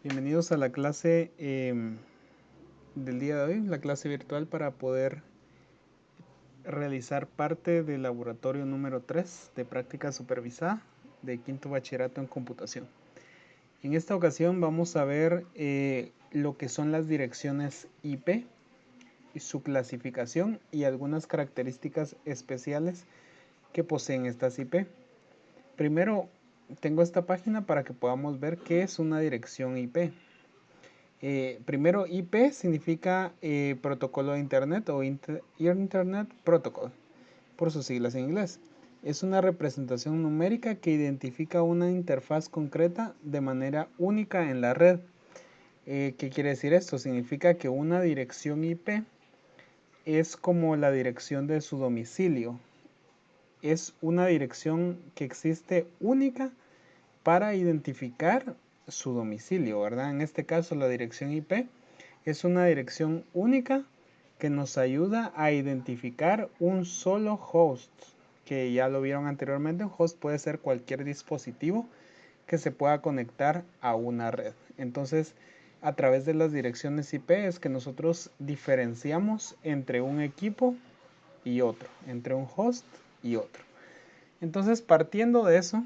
Bienvenidos a la clase del día de hoy, la clase virtual para poder realizar parte del laboratorio número 3 de práctica supervisada de quinto bachillerato en computación. En esta ocasión vamos a ver lo que son las direcciones IP, su clasificación y algunas características especiales que poseen estas IP. Primero, tengo esta página para que podamos ver qué es una dirección IP. Primero, IP significa protocolo de Internet o Internet Protocol, por sus siglas en inglés. Es una representación numérica que identifica una interfaz concreta de manera única en la red. ¿Qué quiere decir esto? Significa que una dirección IP es como la dirección de su domicilio. Es una dirección que existe única para identificar su domicilio, ¿verdad? En este caso, la dirección IP es una dirección única que nos ayuda a identificar un solo host, que ya lo vieron anteriormente. Un host puede ser cualquier dispositivo que se pueda conectar a una red. Entonces, a través de las direcciones IP es que nosotros diferenciamos entre un equipo y otro, entre un host y otro. Entonces, partiendo de eso,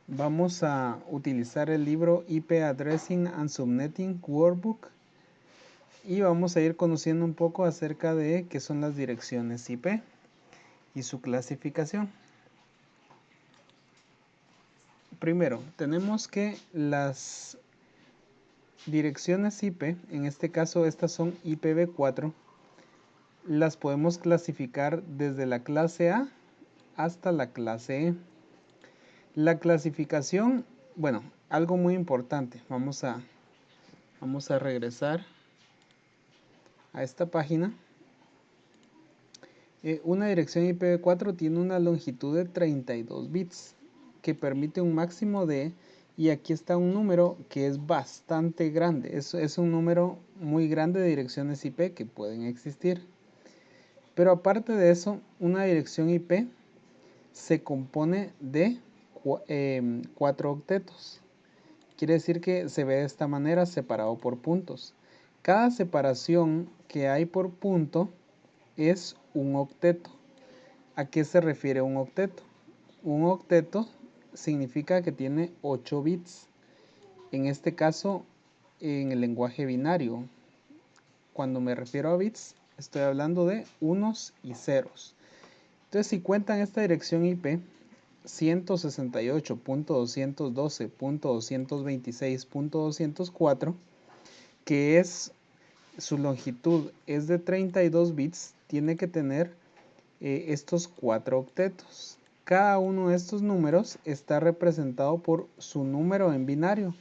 vamos a utilizar el libro IP Addressing and Subnetting Workbook y vamos a ir conociendo un poco acerca de qué son las direcciones IP y su clasificación. Primero, tenemos que las direcciones IP, en este caso estas son IPv4, las podemos clasificar desde la clase A hasta la clase E. La clasificación, bueno, algo muy importante, vamos a regresar a esta página. Una dirección IPv4 tiene una longitud de 32 bits que permite un máximo de, y aquí está un número que es bastante grande, es un número muy grande de direcciones IP que pueden existir. Pero aparte de eso, una dirección IP se compone de 4 octetos. Quiere decir que se ve de esta manera, separado por puntos. Cada separación que hay por punto es un octeto. ¿A qué se refiere un octeto? Un octeto significa que tiene 8 bits. En este caso, en el lenguaje binario, cuando me refiero a bits, estoy hablando de unos y ceros. Entonces, si cuentan esta dirección IP, 168.212.226.204, que es su longitud es de 32 bits, tiene que tener estos 4 octetos. Cada uno de estos números está representado por su número en binario.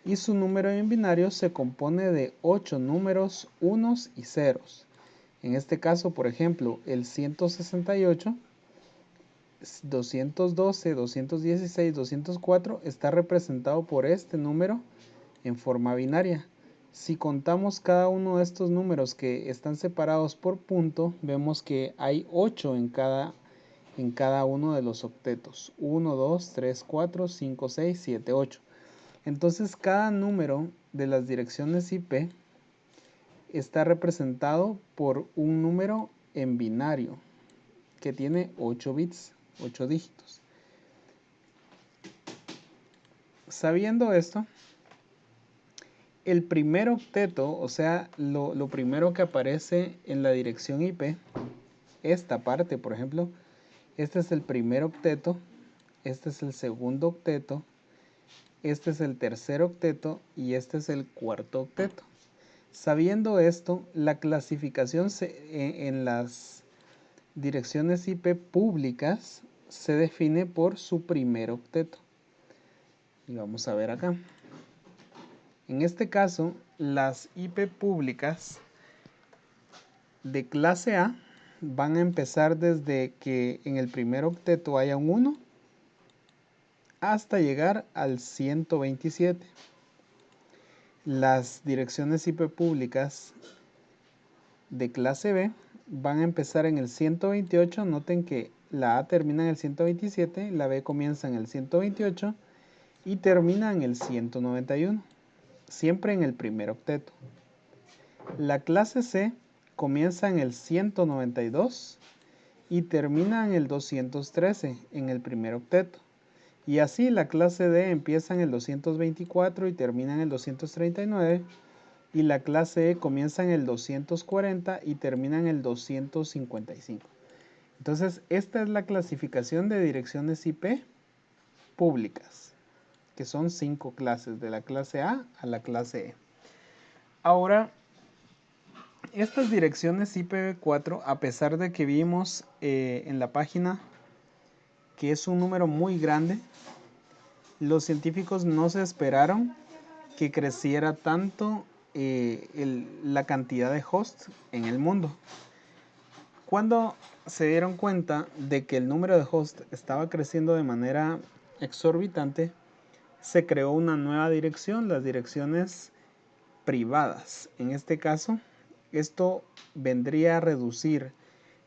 Y su número en binario se compone de 8 números unos y ceros. En este caso, por ejemplo, el 168, 212, 216, 204 está representado por este número en forma binaria. Si contamos cada uno de estos números que están separados por punto, vemos que hay 8 en cada uno de los octetos. 1, 2, 3, 4, 5, 6, 7, 8. Entonces cada número de las direcciones IP está representado por un número en binario que tiene 8 bits, 8 dígitos. Sabiendo esto, el primer octeto, o sea, lo primero que aparece en la dirección IP, esta parte, por ejemplo, este es el primer octeto, este es el segundo octeto, este es el tercer octeto y este es el cuarto octeto. Sabiendo esto, la clasificación en las direcciones IP públicas se define por su primer octeto. Y vamos a ver acá. En este caso, las IP públicas de clase A van a empezar desde que en el primer octeto haya un 1 hasta llegar al 127. Las direcciones IP públicas de clase B van a empezar en el 128. Noten que la A termina en el 127, la B comienza en el 128 y termina en el 191, siempre en el primer octeto. La clase C comienza en el 192 y termina en el 213, en el primer octeto. Y así la clase D empieza en el 224 y termina en el 239. Y la clase E comienza en el 240 y termina en el 255. Entonces, esta es la clasificación de direcciones IP públicas, que son 5 clases, de la clase A a la clase E. Ahora, estas direcciones IPv4, a pesar de que vimos en la página que es un número muy grande, los científicos no se esperaron que creciera tanto la cantidad de hosts en el mundo. Cuando se dieron cuenta de que el número de hosts estaba creciendo de manera exorbitante, se creó una nueva dirección, las direcciones privadas. En este caso, esto vendría a reducir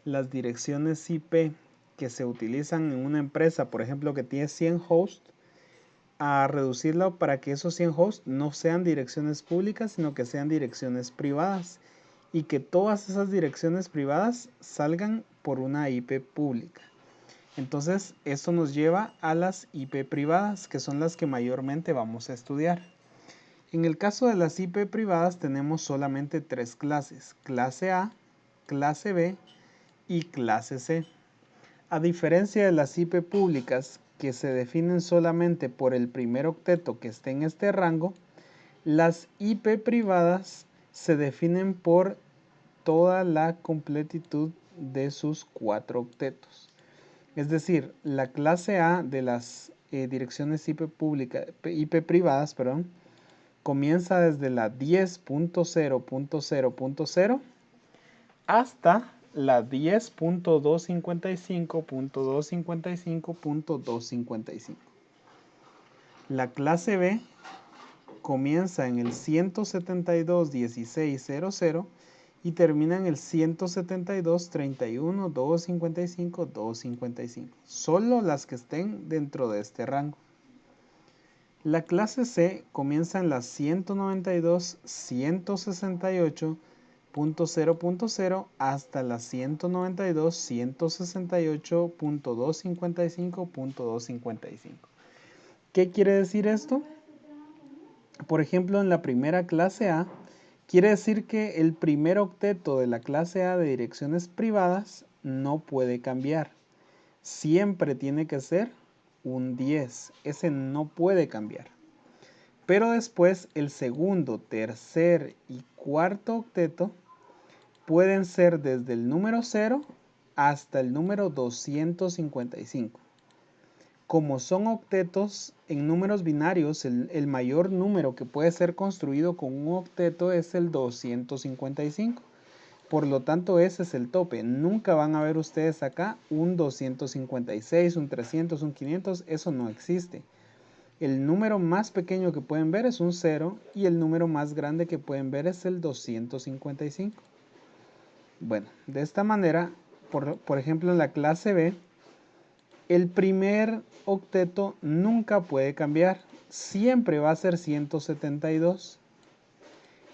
las direcciones IP que se utilizan en una empresa, por ejemplo, que tiene 100 hosts, a reducirlo para que esos 100 hosts no sean direcciones públicas, sino que sean direcciones privadas, y que todas esas direcciones privadas salgan por una IP pública. Entonces, esto nos lleva a las IP privadas, que son las que mayormente vamos a estudiar. En el caso de las IP privadas tenemos solamente 3 clases: clase A, clase B y clase C. A diferencia de las IP públicas, que se definen solamente por el primer octeto que esté en este rango, las IP privadas se definen por toda la completitud de sus 4 octetos. Es decir, la clase A de las direcciones IP privadas, comienza desde la 10.0.0.0 hasta la 10.255.255.255. La clase B comienza en el 172.16.00 y termina en el 172.31.255.255. Solo las que estén dentro de este rango. La clase C comienza en la 192.168.0.0 hasta la 192.168.255.255. ¿Qué quiere decir esto? Por ejemplo, en la primera clase A, quiere decir que el primer octeto de la clase A de direcciones privadas no puede cambiar. Siempre tiene que ser un 10. Ese no puede cambiar. Pero después el segundo, tercer y cuarto octeto pueden ser desde el número 0 hasta el número 255. Como son octetos en números binarios, el mayor número que puede ser construido con un octeto es el 255. Por lo tanto, ese es el tope. Nunca van a ver ustedes acá un 256, un 300, un 500. Eso no existe. El número más pequeño que pueden ver es un 0 y el número más grande que pueden ver es el 255. Bueno, de esta manera, por ejemplo, en la clase B, el primer octeto nunca puede cambiar. Siempre va a ser 172.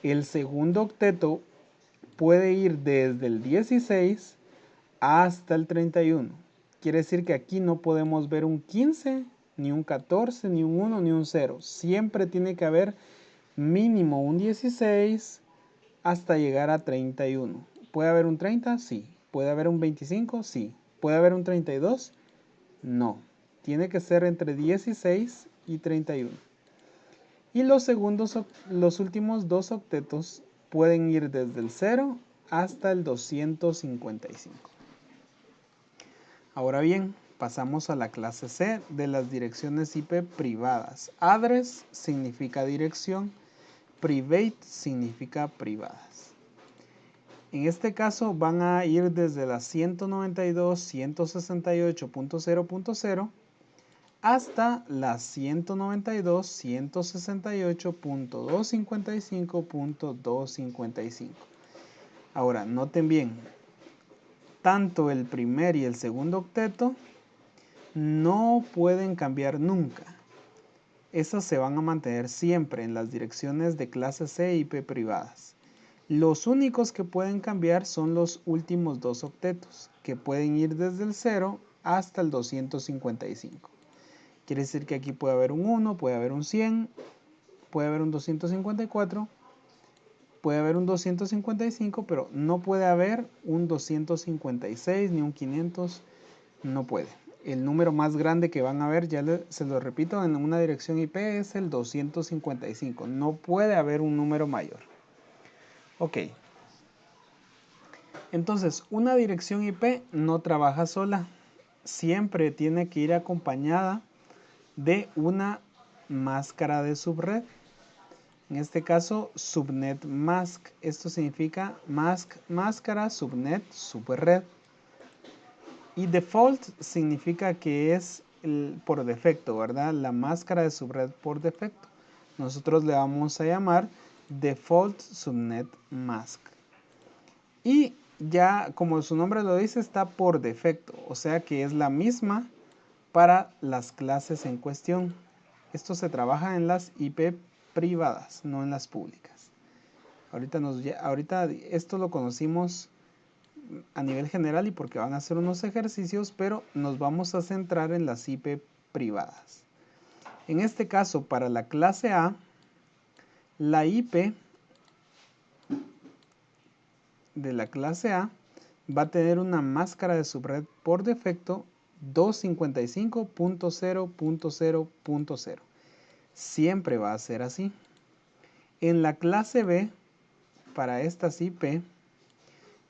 El segundo octeto puede ir desde el 16 hasta el 31. Quiere decir que aquí no podemos ver un 15, ni un 14, ni un 1, ni un 0. Siempre tiene que haber mínimo un 16 hasta llegar a 31. ¿Puede haber un 30? Sí. ¿Puede haber un 25? Sí. ¿Puede haber un 32? No. Tiene que ser entre 16 y 31. Y los últimos dos octetos pueden ir desde el 0 hasta el 255. Ahora bien, pasamos a la clase C de las direcciones IP privadas. Address significa dirección, private significa privadas. En este caso van a ir desde la 192.168.0.0 hasta la 192.168.255.255. Ahora, noten bien, tanto el primer y el segundo octeto no pueden cambiar nunca. esas se van a mantener siempre en las direcciones de clase C IP privadas. Los únicos que pueden cambiar son los últimos dos octetos, que pueden ir desde el 0 hasta el 255. Quiere decir que aquí puede haber un 1, puede haber un 100, puede haber un 254, puede haber un 255, pero no puede haber un 256 ni un 500, no puede. El número más grande que van a ver, se lo repito, en una dirección IP es el 255. No puede haber un número mayor. Ok. Entonces, una dirección IP no trabaja sola. Siempre tiene que ir acompañada de una máscara de subred. En este caso, subnet mask. Esto significa mask, máscara, subnet, subred. Y default significa que es por defecto, ¿verdad? La máscara de subred por defecto. Nosotros le vamos a llamar default subnet mask. Y ya, como su nombre lo dice, está por defecto. O sea que es la misma para las clases en cuestión. Esto se trabaja en las IP privadas, no en las públicas. Ahorita esto lo conocimos a nivel general y porque van a hacer unos ejercicios, pero nos vamos a centrar en las IP privadas. En este caso, para la clase A, la IP de la clase A va a tener una máscara de subred por defecto 255.0.0.0. Siempre va a ser así. En la clase B, para estas IP,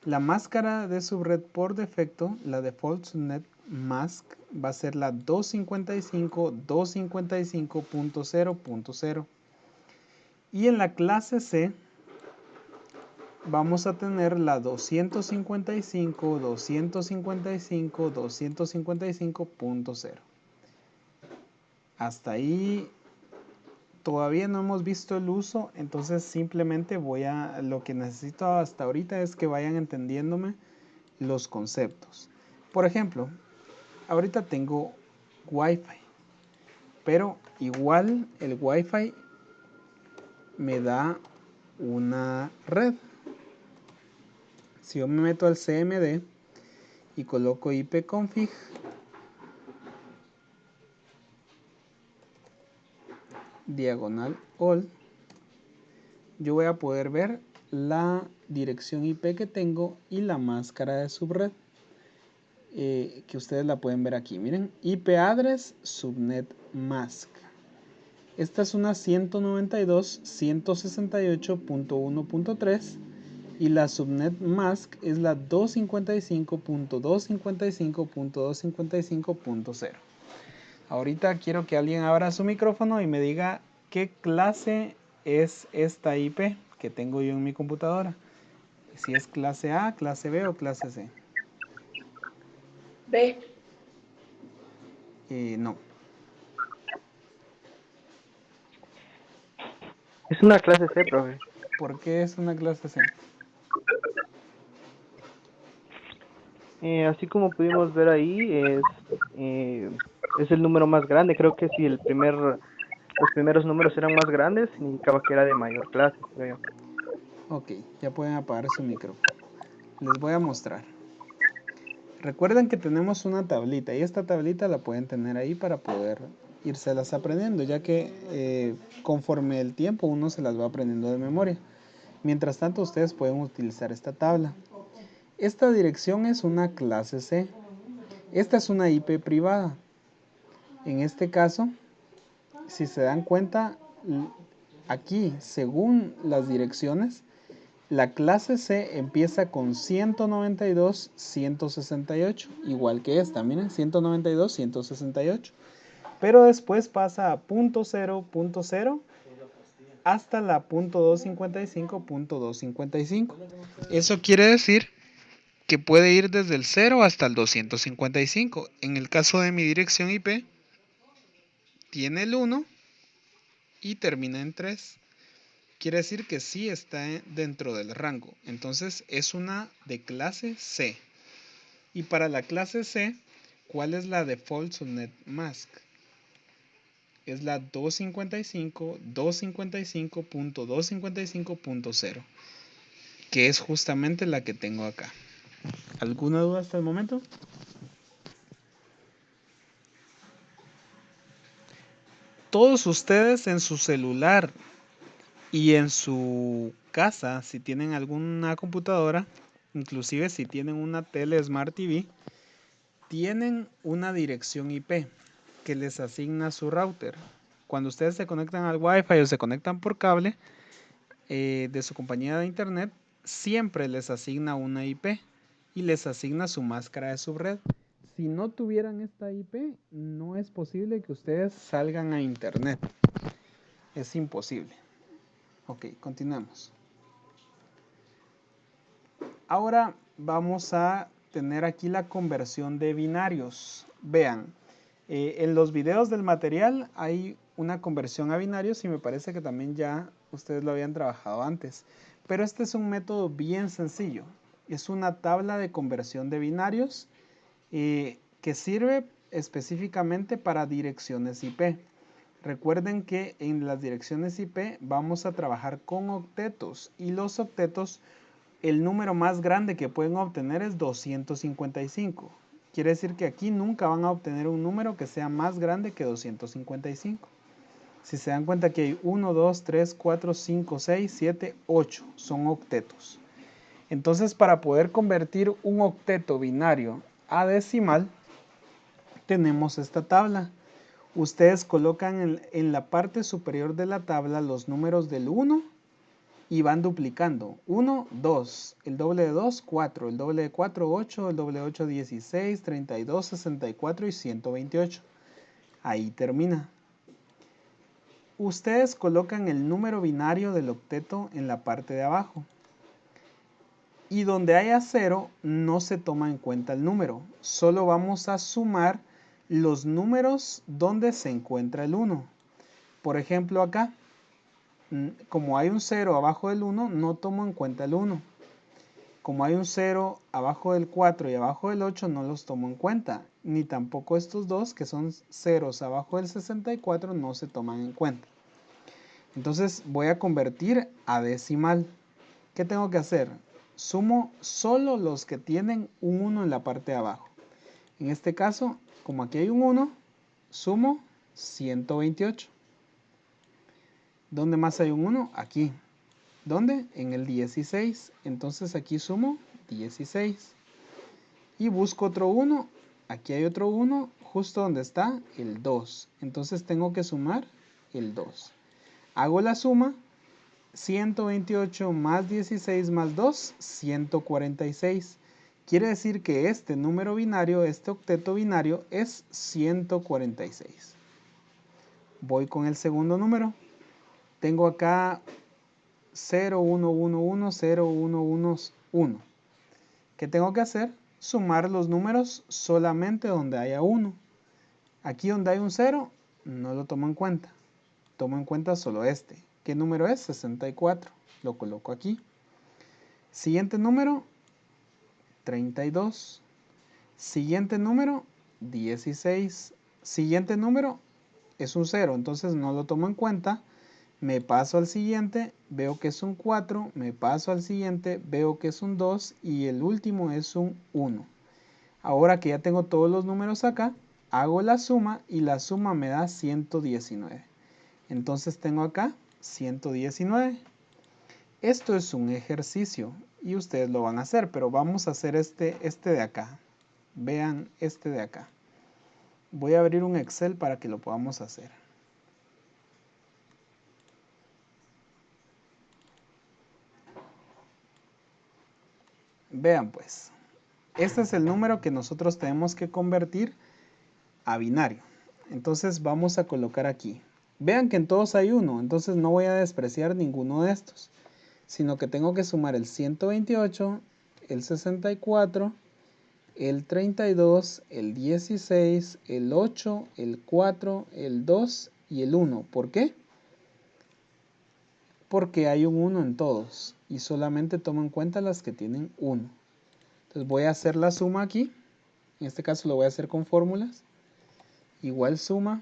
la máscara de subred por defecto, la default subnet mask, va a ser la 255.255.0.0. Y en la clase C vamos a tener la 255.255.255.0. Hasta ahí todavía no hemos visto el uso, entonces simplemente lo que necesito hasta ahorita es que vayan entendiéndome los conceptos. Por ejemplo, ahorita tengo Wi-Fi, pero igual el Wi-Fi me da una red. Si yo me meto al CMD y coloco ipconfig, diagonal all, yo voy a poder ver la dirección IP que tengo y la máscara de subred, que ustedes la pueden ver aquí. Miren, IP address subnet mask. Esta es una 192.168.1.3 y la subnet mask es la 255.255.255.0. Ahorita quiero que alguien abra su micrófono y me diga qué clase es esta IP que tengo yo en mi computadora. Si es clase A, clase B o clase C. B. No. Es una clase C, profe. ¿Por qué es una clase C? Así como pudimos ver ahí, es el número más grande. Creo que si los primeros números eran más grandes, significaba que era de mayor clase, creo. Ok, ya pueden apagar su micrófono. Les voy a mostrar. Recuerden que tenemos una tablita y esta tablita la pueden tener ahí para poder irselas aprendiendo, ya que conforme el tiempo uno se las va aprendiendo de memoria. Mientras tanto, ustedes pueden utilizar esta tabla. Esta dirección es una clase C. Esta es una IP privada. En este caso, si se dan cuenta, aquí, según las direcciones, la clase C empieza con 192.168, igual que esta, miren, 192.168. Pero después pasa a .0.0 hasta la .255.255. Eso quiere decir que puede ir desde el 0 hasta el 255. En el caso de mi dirección IP, tiene el 1 y termina en 3. Quiere decir que sí está dentro del rango. Entonces es una de clase C. Y para la clase C, ¿cuál es la default subnet mask? es la 255.255.255.0, que es justamente la que tengo acá. ¿Alguna duda hasta el momento? Todos ustedes en su celular y en su casa, si tienen alguna computadora, inclusive si tienen una tele Smart TV, tienen una dirección IP que les asigna su router. Cuando ustedes se conectan al Wi-Fi o se conectan por cable de su compañía de internet, siempre les asigna una IP y les asigna su máscara de subred. Si no tuvieran esta IP, no es posible que ustedes salgan a internet. Es imposible. Ok, continuemos. Ahora vamos a tener aquí la conversión de binarios. Vean, en los videos del material hay una conversión a binarios y me parece que también ya ustedes lo habían trabajado antes. Pero este es un método bien sencillo. Es una tabla de conversión de binarios que sirve específicamente para direcciones IP. Recuerden que en las direcciones IP vamos a trabajar con octetos y los octetos, el número más grande que pueden obtener es 255. Quiere decir que aquí nunca van a obtener un número que sea más grande que 255. Si se dan cuenta que hay 1, 2, 3, 4, 5, 6, 7, 8 son octetos. Entonces, para poder convertir un octeto binario a decimal, tenemos esta tabla. Ustedes colocan en la parte superior de la tabla los números del 1 y van duplicando. 1, 2, el doble de 2, 4, el doble de 4, 8, el doble de 8, 16, 32, 64 y 128. Ahí termina. Ustedes colocan el número binario del octeto en la parte de abajo. Y donde haya 0 no se toma en cuenta el número. Solo vamos a sumar los números donde se encuentra el 1. Por ejemplo acá, como hay un 0 abajo del 1, no tomo en cuenta el 1. Como hay un 0 abajo del 4 y abajo del 8, no los tomo en cuenta. Ni tampoco estos dos, que son ceros abajo del 64, no se toman en cuenta. Entonces voy a convertir a decimal. ¿Qué tengo que hacer? Sumo solo los que tienen un 1 en la parte de abajo. En este caso, como aquí hay un 1, sumo 128. ¿Dónde más hay un 1? Aquí. ¿Dónde? En el 16. Entonces aquí sumo 16. Y busco otro 1. Aquí hay otro 1 justo donde está el 2. Entonces tengo que sumar el 2. Hago la suma. 128 más 16 más 2, 146. Quiere decir que este número binario, este octeto binario, es 146. Voy con el segundo número. Tengo acá 0, 1, 1, 1, 0, 1, 1, 1. ¿Qué tengo que hacer? Sumar los números solamente donde haya 1. Aquí donde hay un 0, no lo tomo en cuenta. Tomo en cuenta solo este. ¿Qué número es? 64. Lo coloco aquí. Siguiente número, 32. Siguiente número, 16. Siguiente número es un 0, entonces no lo tomo en cuenta. Me paso al siguiente, veo que es un 4. Me paso al siguiente, veo que es un 2. Y el último es un 1. Ahora que ya tengo todos los números acá, hago la suma y la suma me da 119. Entonces tengo acá 119. Esto es un ejercicio y ustedes lo van a hacer, pero vamos a hacer este de acá. Vean este de acá. Voy a abrir un Excel para que lo podamos hacer. Vean pues, este es el número que nosotros tenemos que convertir a binario. Entonces vamos a colocar aquí. Vean que en todos hay 1, entonces no voy a despreciar ninguno de estos, sino que tengo que sumar el 128, el 64, el 32, el 16, el 8, el 4, el 2 y el 1. ¿Por qué? Porque hay un 1 en todos y solamente tomo en cuenta las que tienen 1. Entonces voy a hacer la suma aquí. En este caso lo voy a hacer con fórmulas. Igual suma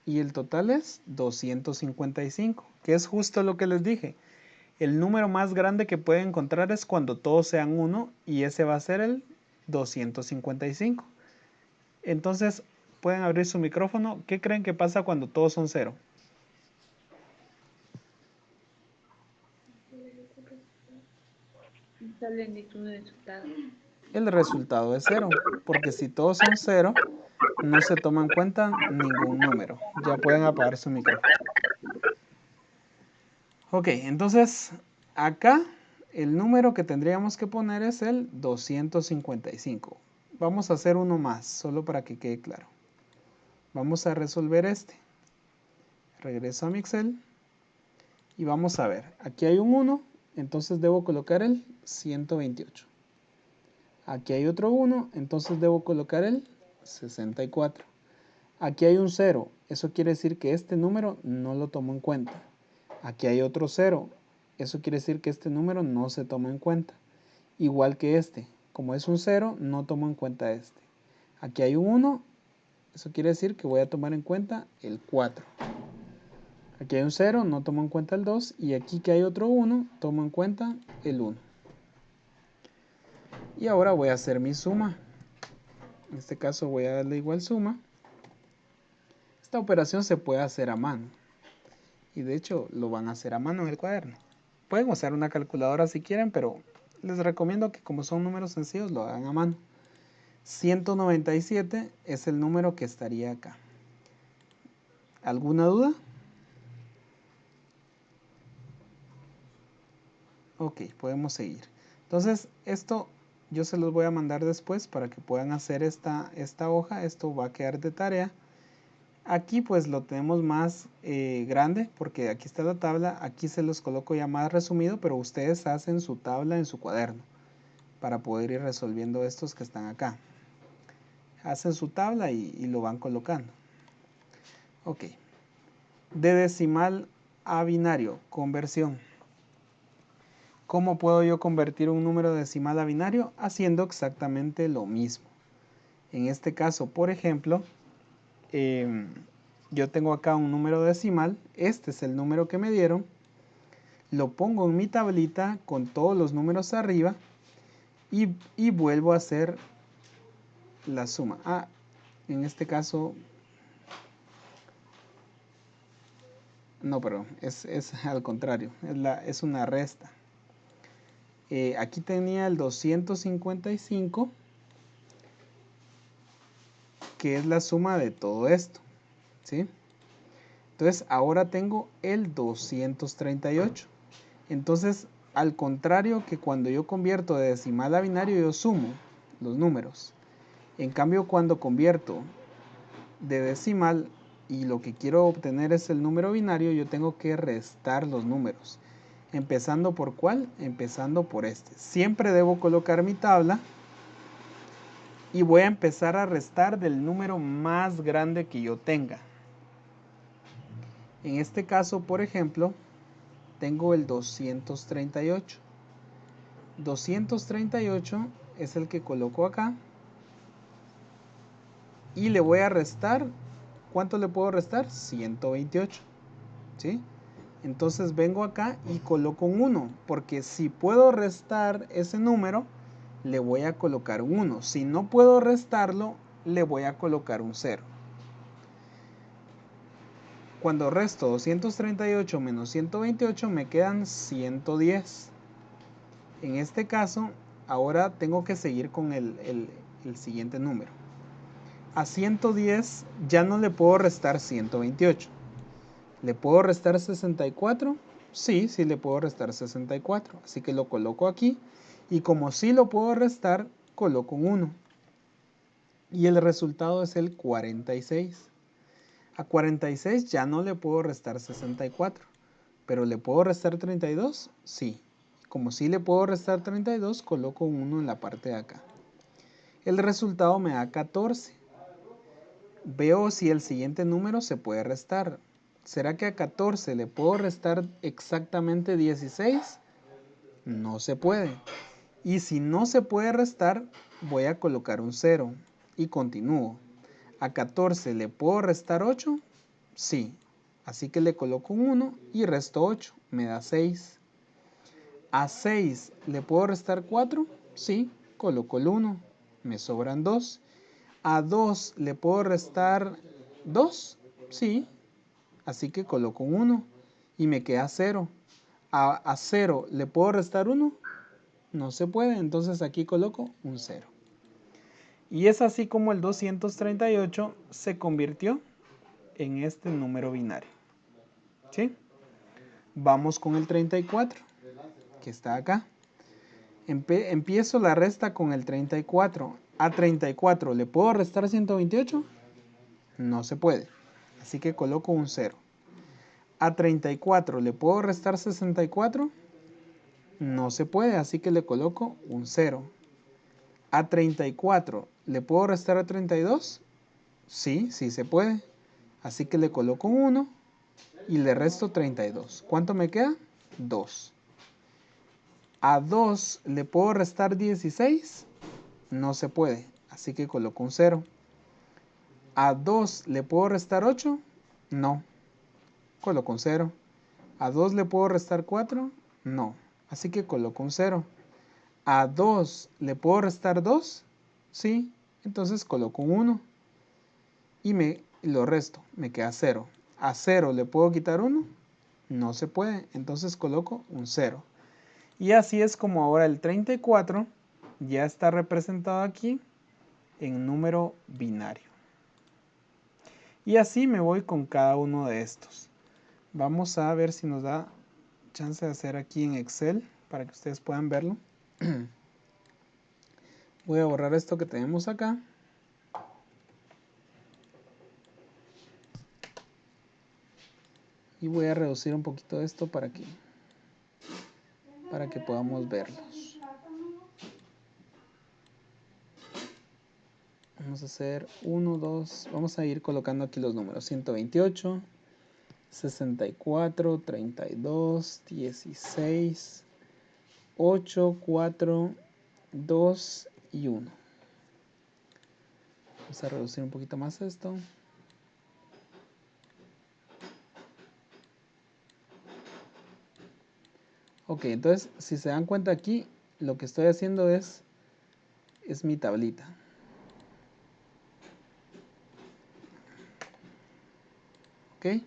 y el total es 255, que es justo lo que les dije. El número más grande que pueden encontrar es cuando todos sean 1 y ese va a ser el 255. Entonces, pueden abrir su micrófono. ¿Qué creen que pasa cuando todos son 0? Sale ningún resultado. El resultado es 0, porque si todos son 0, no se toma en cuenta ningún número. Ya pueden apagar su micrófono. Ok, entonces acá el número que tendríamos que poner es el 255. Vamos a hacer uno más, solo para que quede claro. Vamos a resolver este. Regreso a mi Excel y vamos a ver. Aquí hay un 1, entonces debo colocar el 128. Aquí hay otro 1, entonces debo colocar el 64. Aquí hay un 0, eso quiere decir que este número no lo tomo en cuenta. Aquí hay otro 0, eso quiere decir que este número no se toma en cuenta. Igual que este, como es un 0, no tomo en cuenta este. Aquí hay un 1, eso quiere decir que voy a tomar en cuenta el 4. Aquí hay un 0, no tomo en cuenta el 2, y aquí que hay otro 1, tomo en cuenta el 1. Y ahora voy a hacer mi suma. En este caso voy a darle igual suma. Esta operación se puede hacer a mano. Y de hecho lo van a hacer a mano en el cuaderno. Pueden usar una calculadora si quieren, pero les recomiendo que como son números sencillos lo hagan a mano. 197 es el número que estaría acá. ¿Alguna duda? Ok, podemos seguir. Entonces esto yo se los voy a mandar después para que puedan hacer esta hoja. Esto va a quedar de tarea. Aquí pues lo tenemos más grande porque aquí está la tabla. Aquí se los coloco ya más resumido, pero ustedes hacen su tabla en su cuaderno para poder ir resolviendo estos que están acá. Hacen su tabla y lo van colocando. Ok. De decimal a binario, conversión. ¿Cómo puedo yo convertir un número decimal a binario? Haciendo exactamente lo mismo. En este caso, por ejemplo, yo tengo acá un número decimal. Este es el número que me dieron. Lo pongo en mi tablita con todos los números arriba y vuelvo a hacer la suma. En este caso, no, perdón, es al contrario, es una resta. Aquí tenía el 255, que es la suma de todo esto, ¿sí? Entonces ahora tengo el 238. Entonces, al contrario que cuando yo convierto de decimal a binario, yo sumo los números. En cambio, cuando convierto de decimal y lo que quiero obtener es el número binario, yo tengo que restar los números. ¿Empezando por cuál? Empezando por este. Siempre debo colocar mi tabla y voy a empezar a restar del número más grande que yo tenga. En este caso, por ejemplo, tengo el 238. 238 es el que coloco acá. Y le voy a restar, ¿cuánto le puedo restar? 128, ¿sí? Entonces vengo acá y coloco un 1, porque si puedo restar ese número, le voy a colocar un 1. Si no puedo restarlo, le voy a colocar un 0. Cuando resto 238 menos 128 me quedan 110. En este caso, ahora tengo que seguir con el siguiente número. A 110 ya no le puedo restar 128. ¿Le puedo restar 64? Sí, sí le puedo restar 64. Así que lo coloco aquí. Y como sí lo puedo restar, coloco un 1. Y el resultado es el 46. A 46 ya no le puedo restar 64. ¿Pero le puedo restar 32? Sí. Como sí le puedo restar 32, coloco un 1 en la parte de acá. El resultado me da 14. Veo si el siguiente número se puede restar. ¿Será que a 14 le puedo restar exactamente 16? No se puede. Y si no se puede restar, voy a colocar un 0 y continúo. ¿A 14 le puedo restar 8? Sí. Así que le coloco un 1 y resto 8. Me da 6. A 6 le puedo restar 4. Sí. Coloco el 1. Me sobran 2. A 2 le puedo restar 2. Sí. Así que coloco un 1 y me queda 0. A 0 le puedo restar 1. No se puede. Entonces aquí coloco un 0. Y es así como el 238 se convirtió en este número binario. ¿Sí? Vamos con el 34, que está acá. Empiezo la resta con el 34. A 34, ¿le puedo restar 128? No se puede. Así que coloco un 0. A 34, ¿le puedo restar 64? No se puede, así que le coloco un 0. A 34, ¿le puedo restar a 32? Sí, sí se puede. Así que le coloco un 1 y le resto 32. ¿Cuánto me queda? 2. A 2 le puedo restar 16. No se puede. Así que coloco un 0. A 2 le puedo restar 8. No. Coloco un 0. A 2 le puedo restar 4. No. Así que coloco un 0. A 2 le puedo restar 2. Sí. Entonces coloco un 1. Y lo resto. Me queda 0. A 0 le puedo quitar 1. No se puede. Entonces coloco un 0. Y así es como ahora el 34 ya está representado aquí en número binario. Y así me voy con cada uno de estos. Vamos a ver si nos da chance de hacer aquí en Excel para que ustedes puedan verlo. Voy a borrar esto que tenemos acá. Y voy a reducir un poquito esto para que podamos verlos. Vamos a hacer 1, 2, vamos a ir colocando aquí los números. 128, 64, 32, 16, 8, 4, 2 y 1. Vamos a reducir un poquito más esto. Ok, entonces si se dan cuenta aquí, lo que estoy haciendo es mi tablita. Ok.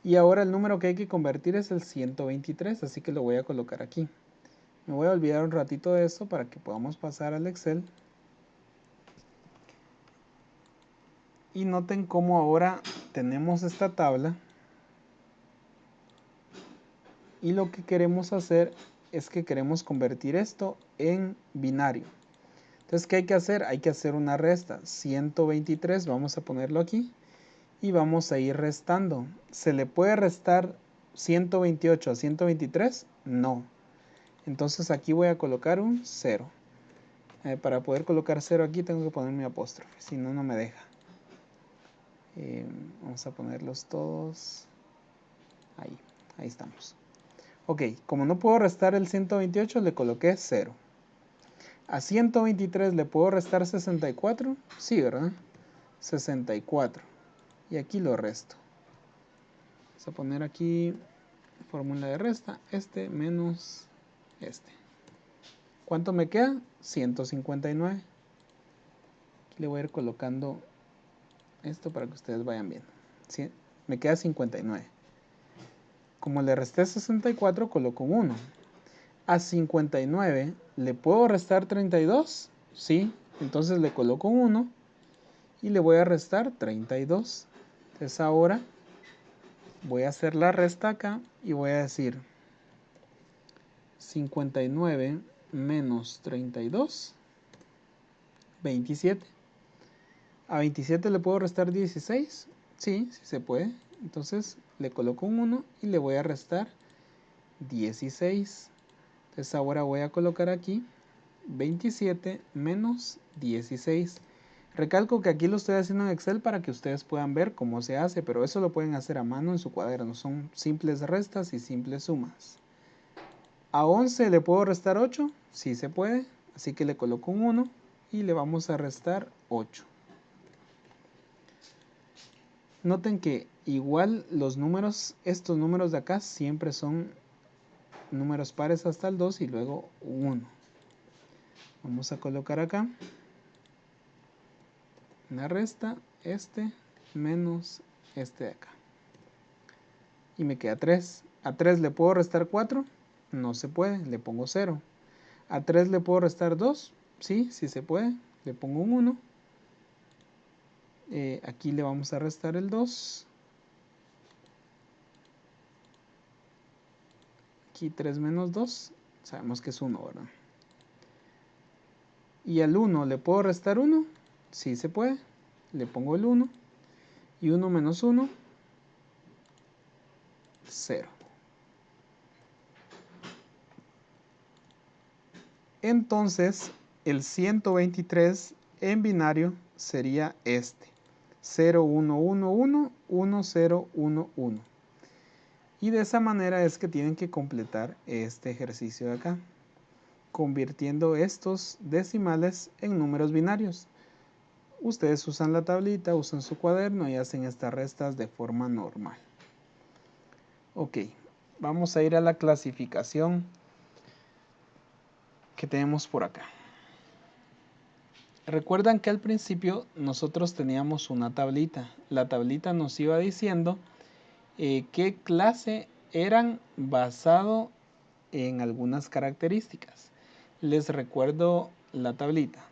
Y ahora el número que hay que convertir es el 123, así que lo voy a colocar aquí. Me voy a olvidar un ratito de esto para que podamos pasar al Excel. Y noten cómo ahora tenemos esta tabla. Y lo que queremos hacer es que queremos convertir esto en binario. Entonces, ¿qué hay que hacer? Hay que hacer una resta. 123, vamos a ponerlo aquí. Y vamos a ir restando. ¿Se le puede restar 128 a 123? No. Entonces aquí voy a colocar un 0. Para poder colocar 0 aquí tengo que poner mi apóstrofe, si no, no me deja. Vamos a ponerlos todos. Ahí estamos. Ok, como no puedo restar el 128, le coloqué 0. A 123 le puedo restar 64. Sí, ¿verdad? 64. Y aquí lo resto. Vamos a poner aquí fórmula de resta. Este menos este. ¿Cuánto me queda? 159. Aquí le voy a ir colocando esto para que ustedes vayan viendo. ¿Sí? Me queda 59. Como le resté 64, coloco un 1. A 59, ¿le puedo restar 32? Sí. Entonces le coloco un 1 y le voy a restar 32. Entonces ahora voy a hacer la resta acá y voy a decir 59 menos 32, 27. ¿A 27 le puedo restar 16? Sí, sí se puede. Entonces le coloco un 1 y le voy a restar 16. Entonces ahora voy a colocar aquí 27 menos 16. Recalco que aquí lo estoy haciendo en Excel para que ustedes puedan ver cómo se hace, pero eso lo pueden hacer a mano en su cuaderno. Son simples restas y simples sumas. ¿A 11 le puedo restar 8? Sí se puede. Así que le coloco un 1 y le vamos a restar 8. Noten que igual los números, estos números de acá siempre son números pares hasta el 2 y luego 1. Vamos a colocar acá una resta, este menos este de acá. Y me queda 3. ¿A 3 le puedo restar 4? No se puede, le pongo 0. ¿A 3 le puedo restar 2? Sí, sí se puede, le pongo un 1. Aquí le vamos a restar el 2. Aquí 3 menos 2, sabemos que es 1, ¿verdad? ¿Y al 1 le puedo restar 1? Sí se puede, le pongo el 1. Y 1 menos 1, 0. Entonces, el 123 en binario sería este. 0, 1, 1, 1, 1, 0, 1, 1. Y de esa manera es que tienen que completar este ejercicio de acá, convirtiendo estos decimales en números binarios. Ustedes usan la tablita, usan su cuaderno y hacen estas restas de forma normal. Ok, vamos a ir a la clasificación que tenemos por acá. Recuerdan que al principio nosotros teníamos una tablita. La tablita nos iba diciendo qué clase eran basado en algunas características. Les recuerdo la tablita.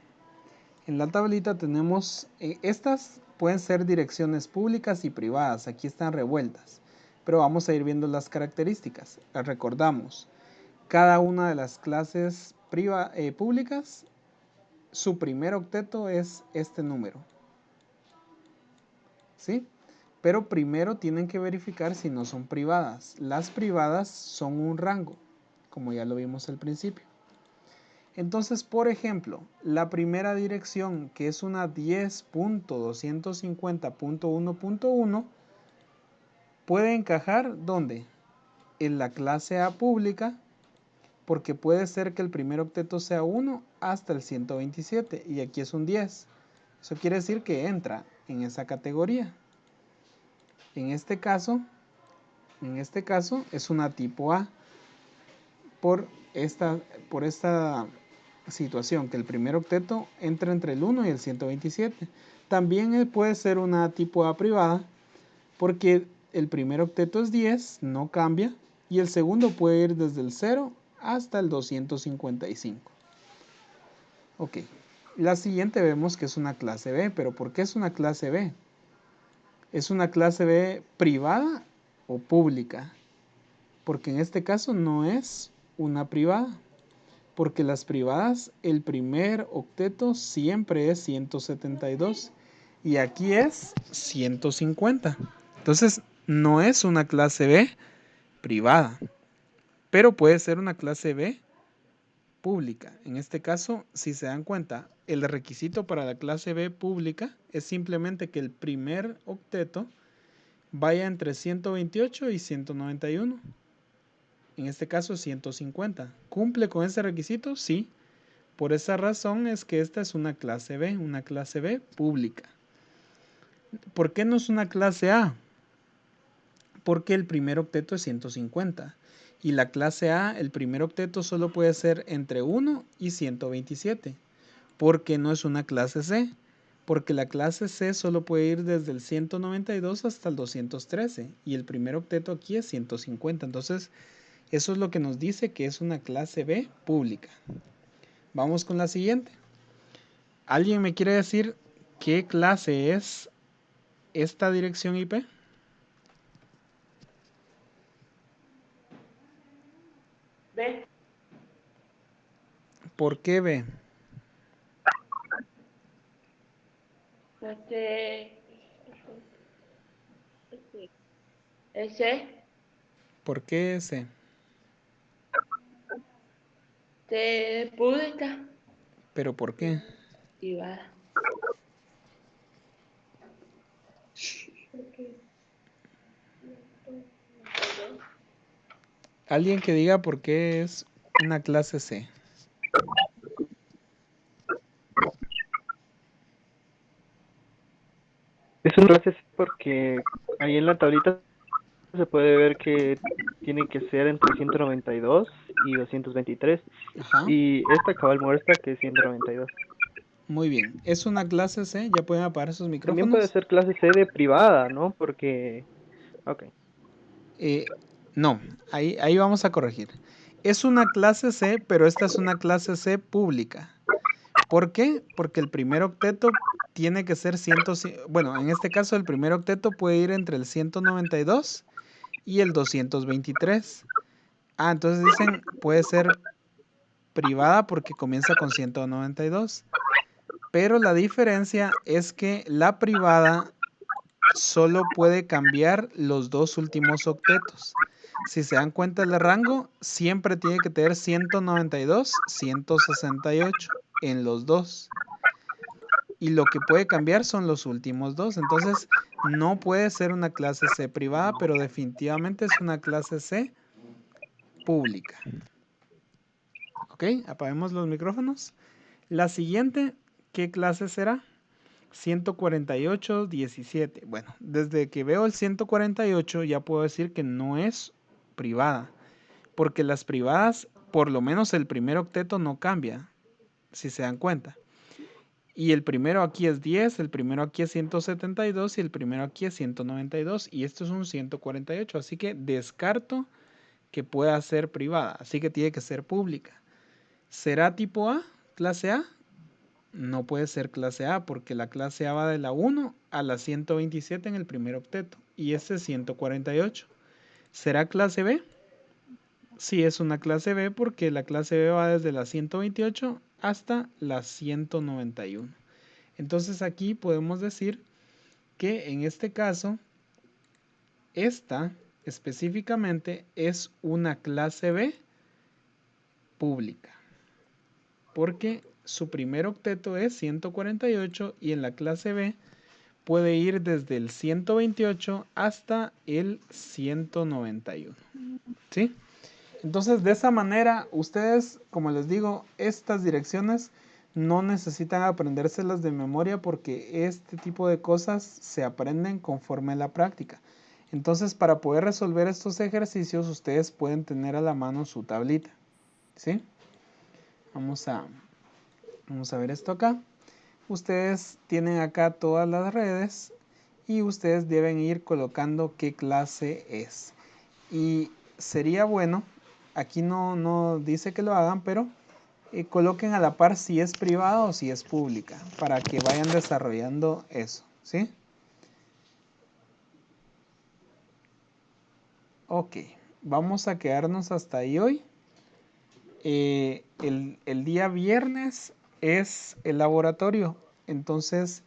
En la tablita tenemos, estas pueden ser direcciones públicas y privadas, aquí están revueltas, pero vamos a ir viendo las características. Las recordamos, cada una de las clases públicas, su primer octeto es este número, ¿sí? Pero primero tienen que verificar si no son privadas. Las privadas son un rango, como ya lo vimos al principio. Entonces, por ejemplo, la primera dirección, que es una 10.250.1.1, puede encajar ¿dónde? En la clase A pública, porque puede ser que el primer octeto sea 1 hasta el 127, y aquí es un 10. Eso quiere decir que entra en esa categoría. En este caso es una tipo A, por esta situación, que el primer octeto entra entre el 1 y el 127. También puede ser una tipo A privada, porque el primer octeto es 10, no cambia, y el segundo puede ir desde el 0 hasta el 255. Ok, la siguiente vemos que es una clase B, pero ¿por qué es una clase B? ¿Es una clase B privada o pública? Porque en este caso no es una privada. Porque las privadas, el primer octeto siempre es 172 y aquí es 150. Entonces, no es una clase B privada, pero puede ser una clase B pública. En este caso, si se dan cuenta, el requisito para la clase B pública es simplemente que el primer octeto vaya entre 128 y 191. En este caso, 150. ¿Cumple con ese requisito? Sí. Por esa razón es que esta es una clase B pública. ¿Por qué no es una clase A? Porque el primer octeto es 150. Y la clase A, el primer octeto solo puede ser entre 1 y 127. Porque no es una clase C. Porque la clase C solo puede ir desde el 192 hasta el 213. Y el primer octeto aquí es 150. Entonces, eso es lo que nos dice que es una clase B pública. Vamos con la siguiente. ¿Alguien me quiere decir qué clase es esta dirección IP? B. ¿Por qué B? Este. S. ¿Por qué S? De pública. ¿Pero por qué? Privada. Alguien que diga por qué es una clase C. Es una clase porque ahí en la tablita se puede ver que tiene que ser entre 192 y 223. Ajá. Y esta cabal muestra que es 192. Muy bien. Es una clase C. Ya pueden apagar sus También puede micrófonos. ser clase C de privada, ¿no? Porque... Ok. Eh, no, ahí vamos a corregir. Es una clase C, pero esta es una clase C pública. ¿Por qué? Porque el primer octeto tiene que ser 100, bueno, en este caso el primer octeto puede ir entre el 192 y el 223. Ah, entonces dicen puede ser privada porque comienza con 192. Pero la diferencia es que la privada solo puede cambiar los dos últimos octetos. Si se dan cuenta, el rango siempre tiene que tener 192, 168 en los dos. Y lo que puede cambiar son los últimos dos. Entonces, no puede ser una clase C privada, pero definitivamente es una clase C pública. ¿Ok? Apaguemos los micrófonos. La siguiente, ¿qué clase será? 148, 17. Bueno, desde que veo el 148 ya puedo decir que no es privada, porque las privadas, por lo menos el primer octeto no cambia, si se dan cuenta. Y el primero aquí es 10, el primero aquí es 172 y el primero aquí es 192 y esto es un 148, así que descarto que pueda ser privada, así que tiene que ser pública. ¿Será tipo A, clase A? No puede ser clase A porque la clase A va de la 1 a la 127 en el primer octeto y este es 148. ¿Será clase B? Sí, es una clase B porque la clase B va desde la 128 hasta la 191. Entonces aquí podemos decir que en este caso, esta específicamente es una clase B pública porque su primer octeto es 148 y en la clase B puede ir desde el 128 hasta el 191. ¿Sí? Entonces, de esa manera, ustedes, como les digo, estas direcciones no necesitan aprendérselas de memoria porque este tipo de cosas se aprenden conforme la práctica. Entonces, para poder resolver estos ejercicios, ustedes pueden tener a la mano su tablita. ¿Sí? Vamos a ver esto acá. Ustedes tienen acá todas las redes y ustedes deben ir colocando qué clase es. Y sería bueno, aquí no dice que lo hagan, pero coloquen a la par si es privada o si es pública, para que vayan desarrollando eso, ¿sí? Ok, vamos a quedarnos hasta ahí hoy. El día viernes es el laboratorio, entonces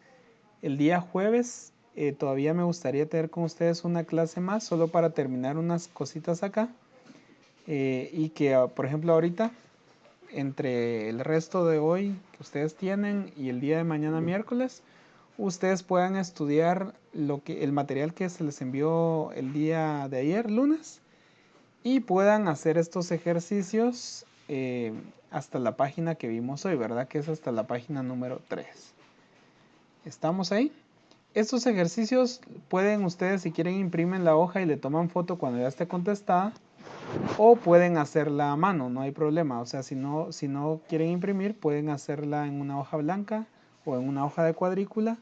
el día jueves todavía me gustaría tener con ustedes una clase más, solo para terminar unas cositas acá. Y que, por ejemplo, ahorita, entre el resto de hoy que ustedes tienen y el día de mañana miércoles, ustedes puedan estudiar el material que se les envió el día de ayer, lunes, y puedan hacer estos ejercicios hasta la página que vimos hoy, ¿verdad? Que es hasta la página número 3. ¿Estamos ahí? Estos ejercicios pueden ustedes, si quieren, imprimen la hoja y le toman foto cuando ya esté contestada, o pueden hacerla a mano, no hay problema. O sea, si no quieren imprimir, pueden hacerla en una hoja blanca o en una hoja de cuadrícula.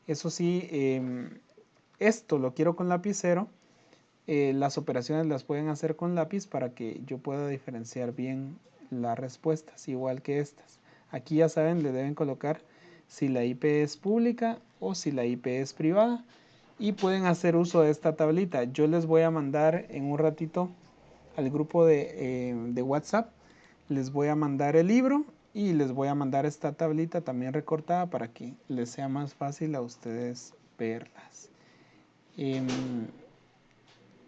Eso sí, esto lo quiero con lapicero. Las operaciones las pueden hacer con lápiz para que yo pueda diferenciar bien las respuestas, igual que estas. Aquí ya saben, le deben colocar si la IP es pública o si la IP es privada. Y pueden hacer uso de esta tablita. Yo les voy a mandar en un ratito al grupo de WhatsApp. Les voy a mandar el libro y les voy a mandar esta tablita también recortada para que les sea más fácil a ustedes verlas.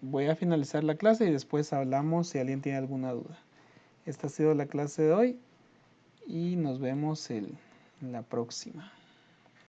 Voy a finalizar la clase y después hablamos si alguien tiene alguna duda. Esta ha sido la clase de hoy y nos vemos en la próxima.